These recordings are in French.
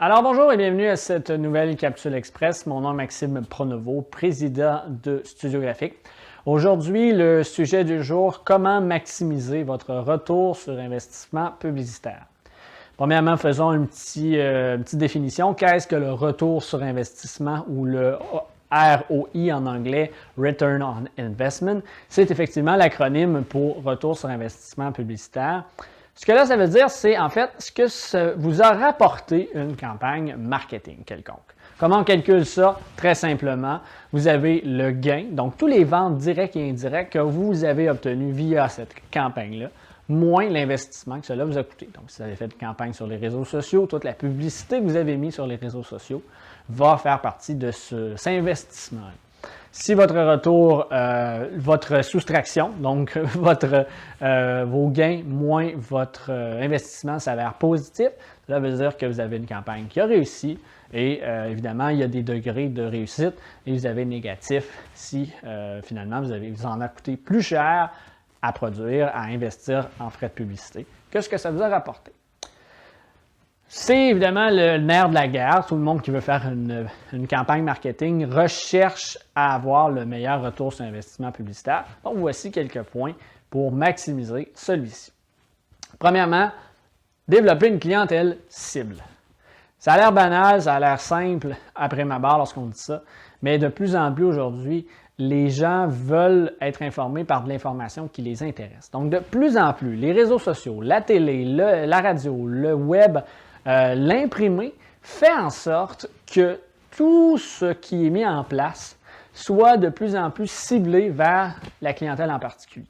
Alors bonjour et bienvenue à cette nouvelle capsule express. Mon nom est Maxime Pronovo, président de Studio Graphique. Aujourd'hui, le sujet du jour, comment maximiser votre retour sur investissement publicitaire. Premièrement, faisons une petite définition. Qu'est-ce que le retour sur investissement ou le ROI en anglais, Return on Investment? C'est effectivement l'acronyme pour retour sur investissement publicitaire. Ce que là, ça veut dire, c'est en fait ce que vous a rapporté une campagne marketing quelconque. Comment on calcule ça? Très simplement, vous avez le gain, donc tous les ventes directes et indirectes que vous avez obtenus via cette campagne-là, moins l'investissement que cela vous a coûté. Donc, si vous avez fait une campagne sur les réseaux sociaux, toute la publicité que vous avez mise sur les réseaux sociaux va faire partie de cet investissement-là. Si votre retour, votre soustraction, donc vos gains moins votre investissement s'avère positif, cela veut dire que vous avez une campagne qui a réussi et évidemment, il y a des degrés de réussite et vous avez négatif si finalement vous en a coûté plus cher à produire, à investir en frais de publicité que ce que ça vous a rapporté. C'est évidemment le nerf de la guerre. Tout le monde qui veut faire une campagne marketing recherche à avoir le meilleur retour sur investissement publicitaire. Donc, voici quelques points pour maximiser celui-ci. Premièrement, développer une clientèle cible. Ça a l'air banal, ça a l'air simple après ma barre lorsqu'on dit ça, mais de plus en plus aujourd'hui, les gens veulent être informés par de l'information qui les intéresse. Donc, de plus en plus, les réseaux sociaux, la télé, la radio, le web, l'imprimé fait en sorte que tout ce qui est mis en place soit de plus en plus ciblé vers la clientèle en particulier.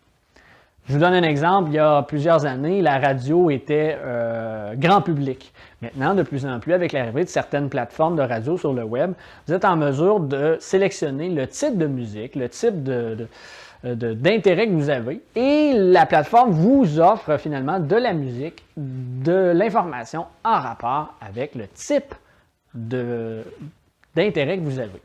Je vous donne un exemple. Il y a plusieurs années, la radio était grand public. Maintenant, de plus en plus, avec l'arrivée de certaines plateformes de radio sur le web, vous êtes en mesure de sélectionner le type de musique, le type d'intérêt que vous avez et la plateforme vous offre finalement de la musique, de l'information en rapport avec le type d'intérêt que vous avez.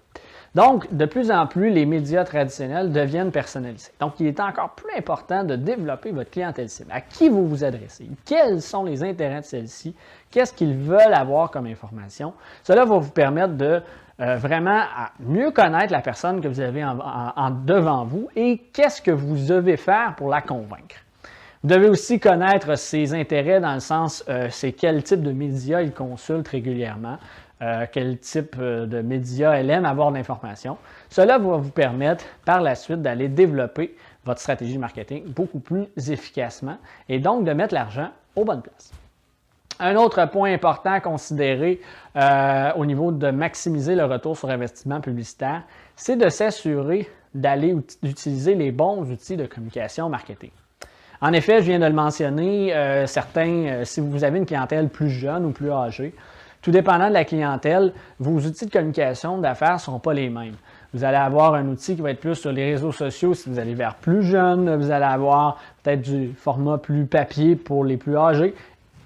Donc, de plus en plus, les médias traditionnels deviennent personnalisés. Donc, il est encore plus important de développer votre clientèle cible. À qui vous vous adressez? Quels sont les intérêts de celle-ci? Qu'est-ce qu'ils veulent avoir comme information? Cela va vous permettre de vraiment mieux connaître la personne que vous avez devant vous et qu'est-ce que vous devez faire pour la convaincre. Vous devez aussi connaître ses intérêts dans le sens, c'est quel type de médias il consulte régulièrement, quel type de médias elle aime avoir de l'information. Cela va vous permettre par la suite d'aller développer votre stratégie marketing beaucoup plus efficacement et donc de mettre l'argent aux bonnes places. Un autre point important à considérer au niveau de maximiser le retour sur investissement publicitaire, c'est de s'assurer d'aller utiliser les bons outils de communication marketing. En effet, je viens de le mentionner, si vous avez une clientèle plus jeune ou plus âgée, tout dépendant de la clientèle, vos outils de communication d'affaires ne sont pas les mêmes. Vous allez avoir un outil qui va être plus sur les réseaux sociaux si vous allez vers plus jeune. Vous allez avoir peut-être du format plus papier pour les plus âgés,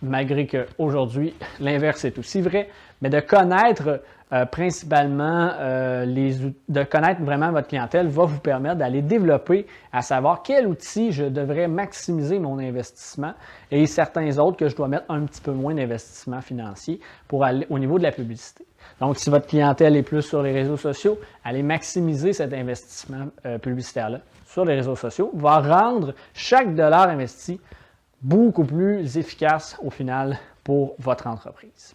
malgré qu'aujourd'hui, l'inverse est aussi vrai. Mais de connaître principalement, de connaître vraiment votre clientèle va vous permettre d'aller développer à savoir quel outil je devrais maximiser mon investissement et certains autres que je dois mettre un petit peu moins d'investissement financier pour aller au niveau de la publicité. Donc, si votre clientèle est plus sur les réseaux sociaux, allez maximiser cet investissement publicitaire-là sur les réseaux sociaux va rendre chaque dollar investi beaucoup plus efficace au final pour votre entreprise.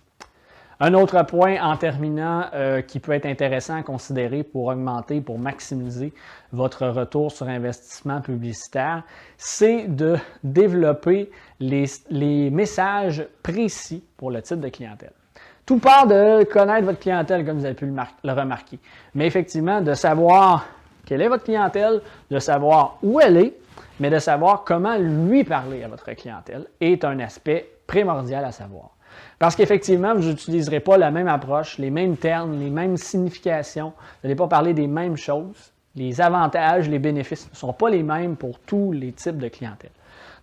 Un autre point en terminant qui peut être intéressant à considérer pour augmenter, pour maximiser votre retour sur investissement publicitaire, c'est de développer les messages précis pour le type de clientèle. Tout part de connaître votre clientèle, comme vous avez pu le remarquer. Mais effectivement, de savoir quelle est votre clientèle, de savoir où elle est, mais de savoir comment lui parler à votre clientèle est un aspect primordial à savoir. Parce qu'effectivement, vous n'utiliserez pas la même approche, les mêmes termes, les mêmes significations. Vous n'allez pas parler des mêmes choses. Les avantages, les bénéfices ne sont pas les mêmes pour tous les types de clientèle.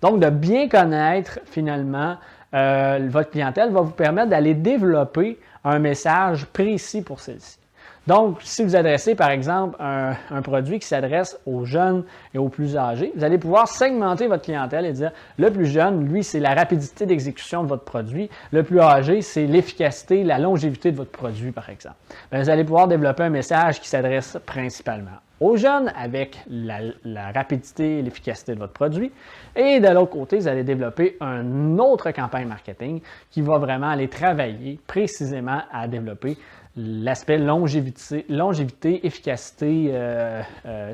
Donc, de bien connaître finalement votre clientèle va vous permettre d'aller développer un message précis pour celle-ci. Donc, si vous adressez, par exemple, un produit qui s'adresse aux jeunes et aux plus âgés, vous allez pouvoir segmenter votre clientèle et dire, le plus jeune, lui, c'est la rapidité d'exécution de votre produit. Le plus âgé, c'est l'efficacité, la longévité de votre produit, par exemple. Bien, vous allez pouvoir développer un message qui s'adresse principalement aux jeunes avec la rapidité et l'efficacité de votre produit. Et de l'autre côté, vous allez développer une autre campagne marketing qui va vraiment aller travailler précisément à développer l'aspect longévité, efficacité,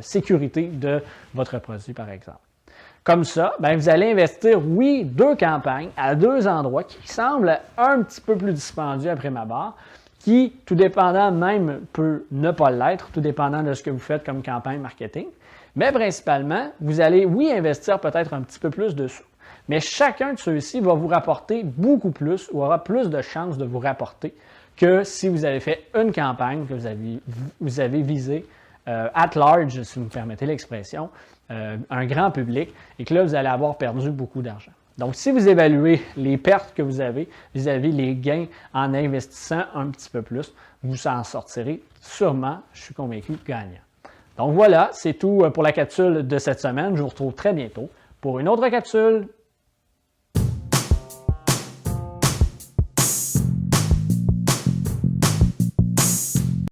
sécurité de votre produit, par exemple. Comme ça, bien, vous allez investir, oui, 2 campagnes à 2 endroits qui semblent un petit peu plus dispendieux après ma barre, qui, tout dépendant même, peut ne pas l'être, tout dépendant de ce que vous faites comme campagne marketing. Mais principalement, vous allez, oui, investir peut-être un petit peu plus de sous, mais chacun de ceux-ci va vous rapporter beaucoup plus ou aura plus de chances de vous rapporter que si vous avez fait une campagne que vous avez visé at large, si vous me permettez l'expression, un grand public, et que là, vous allez avoir perdu beaucoup d'argent. Donc, si vous évaluez les pertes que vous avez vis-à-vis les gains en investissant un petit peu plus, vous en sortirez sûrement, je suis convaincu, gagnant. Donc voilà, c'est tout pour la capsule de cette semaine. Je vous retrouve très bientôt pour une autre capsule.